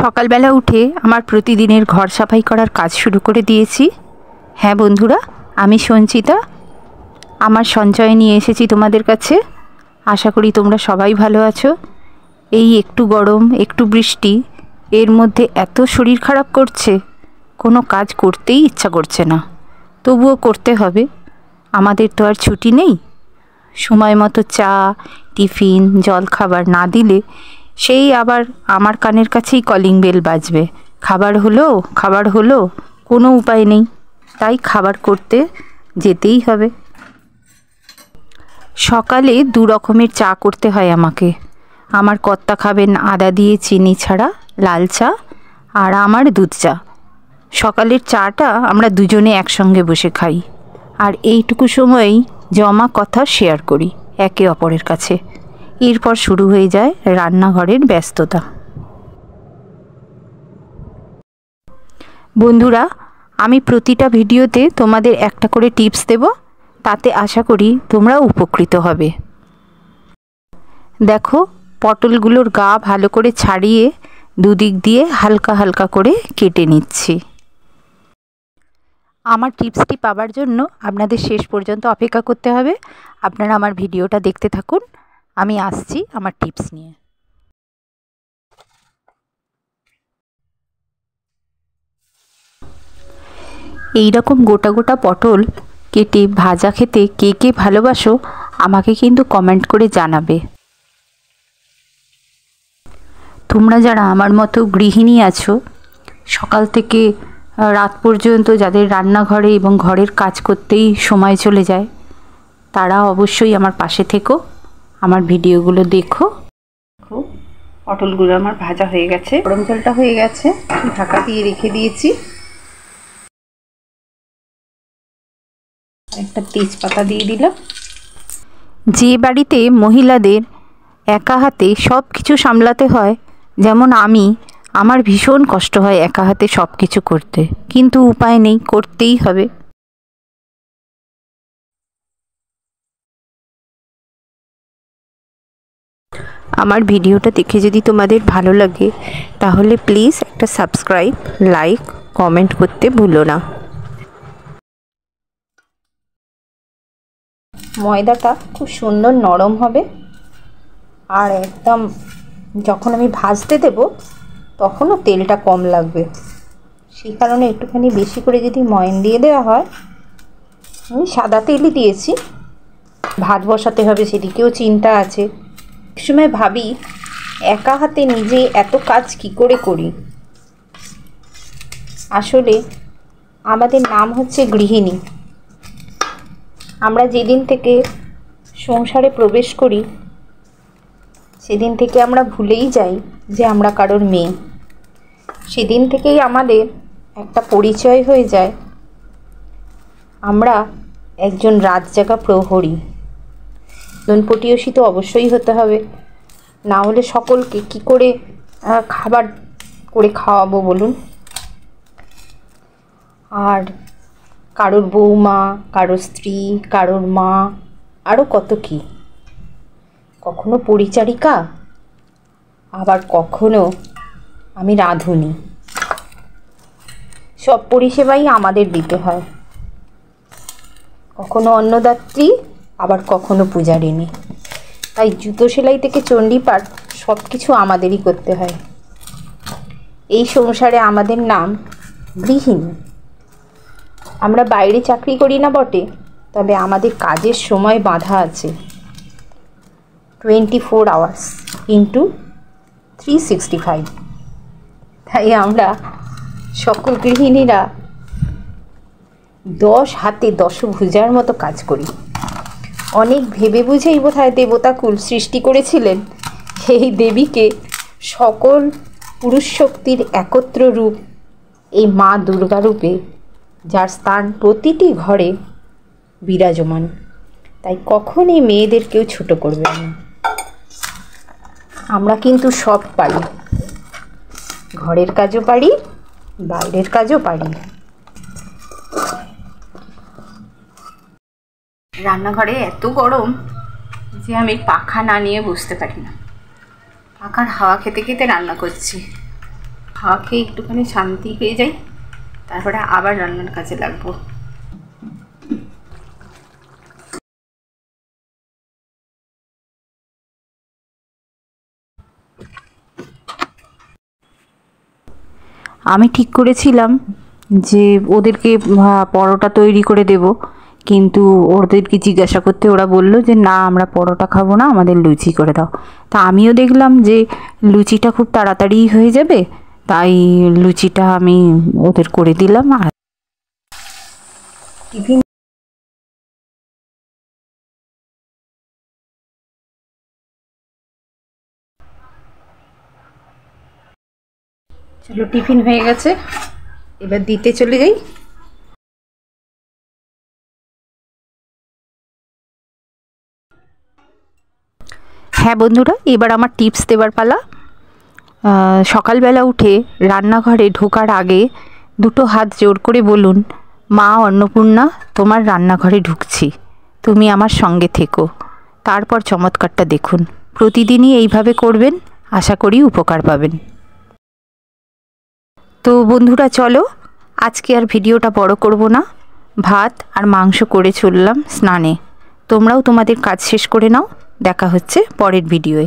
সকালবেলা উঠে আমার প্রতিদিনের ঘর সাফাই করার কাজ শুরু করে দিয়েছি। হ্যাঁ বন্ধুরা, আমি সঞ্চিতা আমার সঞ্চয় নিয়ে এসেছি তোমাদের কাছে। আশা করি তোমরা সবাই ভালো আছো। এই একটু গরম একটু বৃষ্টি এর মধ্যে এত শরীর খারাপ করছে, কোনো কাজ করতেই ইচ্ছা করছে না, তবুও করতে হবে। আমাদের তো আর ছুটি নেই। সময় মতো চা টিফিন জলখাবার না দিলে সেই আবার আমার কানের কাছেই কলিং বেল বাজবে, খাবার হলো খাবার হলো। কোনো উপায় নেই, তাই খাবার করতে যেতেই হবে। সকালে দু রকমের চা করতে হয় আমাকে। আমার কর্তা খাবেন আদা দিয়ে চিনি ছাড়া লাল চা, আর আমার দুধ চা। সকালের চাটা আমরা দুজনে একসঙ্গে বসে খাই, আর এইটুকু সময়েই জমা কথা শেয়ার করি একে অপরের কাছে। এরপর শুরু হয়ে যায় রান্নাঘরের ব্যস্ততা। বন্ধুরা, আমি প্রতিটা ভিডিওতে তোমাদের একটা করে টিপস দেব, তাতে আশা করি তোমরা উপকৃত হবে। দেখো, পটলগুলোর গা ভালো করে ছাড়িয়ে দুদিক দিয়ে হালকা হালকা করে কেটে নিচ্ছি। আমার টিপসটি পাওয়ার জন্য আপনাদের শেষ পর্যন্ত অপেক্ষা করতে হবে। আপনারা আমার ভিডিওটা দেখতে থাকুন, আমি আসছি আমার টিপস নিয়ে। এইরকম গোটা গোটা পটল কেটে ভাজা খেতে কে কে ভালোবাসো আমাকে কিন্তু কমেন্ট করে জানাবে। তোমরা যারা আমার মতো গৃহিণী আছো, সকাল থেকে রাত পর্যন্ত যাদের রান্নাঘরে এবং ঘরের কাজ করতেই সময় চলে যায়, তারা অবশ্যই আমার পাশে থেকো, আমার ভিডিওগুলো দেখো। পটলগুলো আমার ভাজা হয়ে গেছে, গরম জলটা হয়ে গেছে, ঢাকা দিয়ে রেখে দিয়েছি। একটা তেজপাতা দিয়ে দিলাম। যে বাড়িতে মহিলাদের একা হাতে সব কিছু সামলাতে হয়, যেমন আমার ভীষণ কষ্ট হয় একা হাতে সব কিছু করতে, কিন্তু উপায় নেই, করতেই হবে। আমার ভিডিওটা দেখে যদি তোমাদের ভালো লাগে তাহলে প্লিজ একটা সাবস্ক্রাইব লাইক কমেন্ট করতে ভুলো না। ময়দাটা খুব সুন্দর নরম হবে, আর একদম যখন আমি ভাজতে দেব তখনও তেলটা কম লাগবে। সেই কারণে একটুখানি বেশি করে যদি ময়ান দিয়ে দেওয়া হয়, আমি সাদা তেলই দিয়েছি, ভাত বসাতে হবে সেদিকেও চিন্তা আছে। এক সময় ভাবি একা হাতে নিজে এত কাজ কি করে করি। আসলে আমাদের নাম হচ্ছে গৃহিণী। আমরা যেদিন থেকে সংসারে প্রবেশ করি সেদিন থেকে আমরা ভুলেই যাই যে আমরা কারোর মেয়ে। সেদিন থেকেই আমাদের একটা পরিচয় হয়ে যায়, আমরা একজন রাতজাগা প্রহরী। পটিয়সী তো অবশ্যই হতে হবে, না হলে সকলকে কি করে খাবার করে খাওয়াবো বলুন। আর কারোর বৌমা, কারোর স্ত্রী, কারোর মা, আরও কত কি, কখনো পরিচারিকা, আবার কখনো আমি রাঁধুনি। সব পরিষেবাই আমাদের দিতে হয়, কখনো অন্নদাত্রী, আবার কখনো পূজারিনী। তাই জুতো সেলাই থেকে চণ্ডীপাঠ সব কিছু আমাদেরই করতে হয়। এই সংসারে আমাদের নাম গৃহিণী। আমরা বাইরে চাকরি করি না বটে, তবে আমাদের কাজের সময় বাঁধা আছে 24 আওয়ার্স ইন্টু 365। তাই আমরা সকল গৃহিণীরা 10 হাতে 10 ভুজার মতো কাজ করি। অনেক ভেবে বুঝেই বোধহয় দেবতাকুল সৃষ্টি করেছিলেন এই দেবীকে, সকল পুরুষ শক্তির একত্র রূপ এই মা দুর্গা রূপে, যার স্থান প্রতিটি ঘরে বিরাজমান। তাই কখনই মেয়েদের কেউ ছোট করবে না। আমরা কিন্তু সব পারি, ঘরের কাজও পারি, বাইরের কাজও পারি। রান্নাঘরে এত গরম যে আমি পাখা না নিয়ে বসতে পারি না। পাখার হাওয়া খেতে খেতে রান্না করছি। খাওয়া খেয়ে একটুখানি শান্তি পেয়ে যাই, তারপরে আবার রান্নার কাজে লাগবো। আমি ঠিক করেছিলাম যে ওদেরকে পরোটা তৈরি করে দেব, কিন্তু ওদেরকে জিজ্ঞাসা করতে ওরা বলল যে না, আমরা পরোটা খাবো না, আমাদের লুচি করে দাও। তা আমিও দেখলাম যে লুচিটা খুব তাড়াতাড়ি হয়ে যাবে, তাই লুচিটা আমি ওদের করে দিলাম। আর টিফিন চলো, টিফিন হয়ে গেছে, এবার দিতে চলে যাই। হ্যাঁ বন্ধুরা, এবার আমার টিপস দেবার পালা। সকালবেলা উঠে রান্নাঘরে ঢোকার আগে দুটো হাত জোর করে বলুন, মা অন্নপূর্ণা, তোমার রান্নাঘরে ঢুকছি, তুমি আমার সঙ্গে থেকো। তারপর চমৎকারটা দেখুন। প্রতিদিনই এইভাবে করবেন, আশা করি উপকার পাবেন। তো বন্ধুরা চলো, আজকে আর ভিডিওটা বড় করব না। ভাত আর মাংস করে চললাম স্নানে। তোমরাও তোমাদের কাজ শেষ করে নাও। দেখা হচ্ছে পরের ভিডিওয়ে।